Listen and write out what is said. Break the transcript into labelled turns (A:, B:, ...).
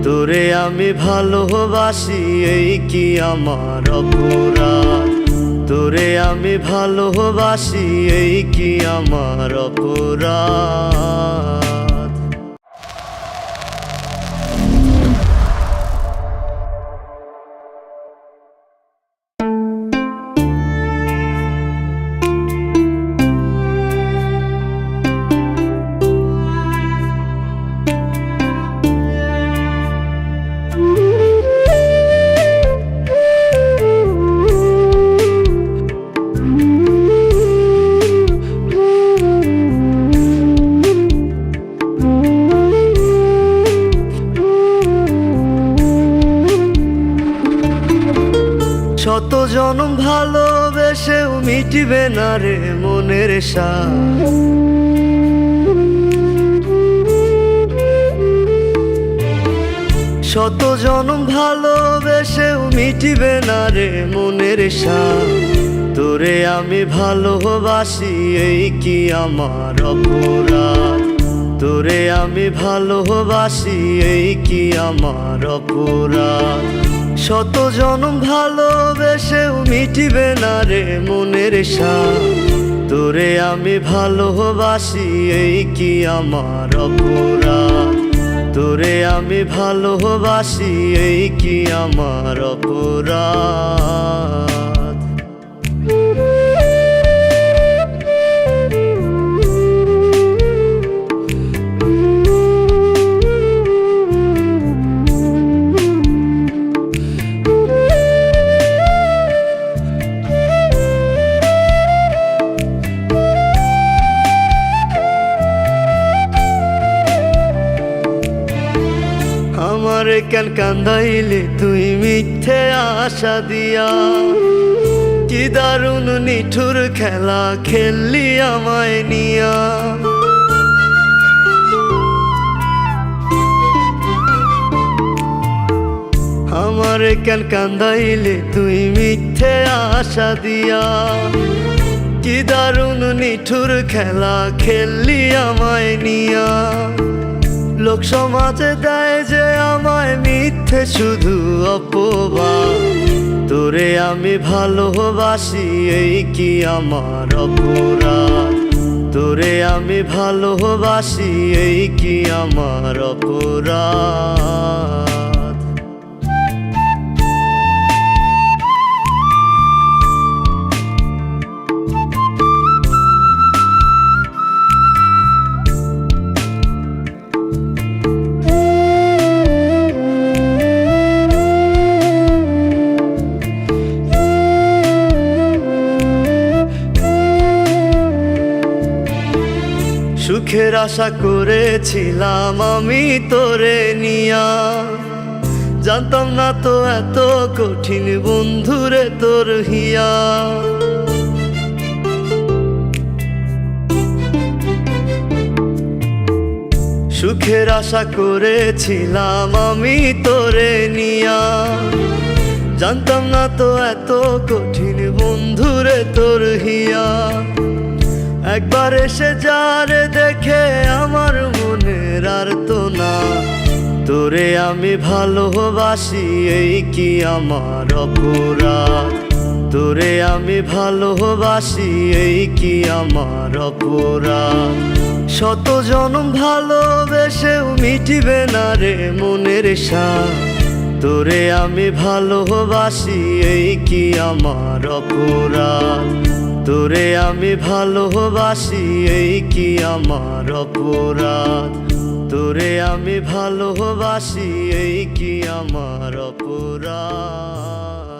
A: তোরে আমি ভালোবাসি এই কি আমার অপরাধ। তোরে আমি ভালোবাসি এই কি আমার অপরাধ। শত জনম ভালোবেসেও মিটিবে না রে মনের স্বাদ। শত জনম ভালোবেসেও মিটিবে না রে মনের স্বাদ। তোরে আমি ভালোবাসি এই কি আমার অপরাধ। তোরে আমি ভালোবাসি এই কি আমার অপরাধ। শত জনম ভালোবেসেও মিটিবে না রে মনের স্বাদ। তোরে আমি ভালোবাসি এই কি আমার অপরাধ। তোরে আমি ভালোবাসি এই কি আমার অপরাধ। আমারে কেন কান্দাইলে তুই মিথ্যে আশা দিয়া। কি দারুণ নিঠুর খেলা খেললি আমায় নিয়া। আমারে কেন কান্দাইলে তুই মিথ্যে আশা দিয়া। কি দারুণ নিঠুর খেলা খেললি আমায় নিয়া। লোক সমাজে দেয় যে আমায় মিথ্যে শুধু অপবাদ। তোরে আমি ভালোবাসি এই কি আমার অপরাধ। তোরে আমি ভালোবাসি এই কি আমার অপরাধ। সুখের আশা করেছিলাম আমি তোরে নিয়া। জানতাম না তো এত কঠিন বন্ধুরে তোর হিয়া। সুখের আশা করেছিলাম আমি তোরে নিয়া। জানতাম না তো এত কঠিন বন্ধুরে তোর হিয়া। একবার এসে যারে দেখে আমার মনের আর তো না। তোরে আমি ভালোবাসি এই কি আমার অপরাধ। তোরে আমি ভালোবাসি এই কি আমার অপরাধ। শত জনম ভালোবেসেও মিটিবে না রে মনের স্বাদ। তোরে আমি ভালোবাসি এই কি আমার অপরাধ। তোরে আমি ভালোবাসি এই কি আমার অপরাধ। তোরে আমি ভালোবাসি এই কি আমার অপরাধ।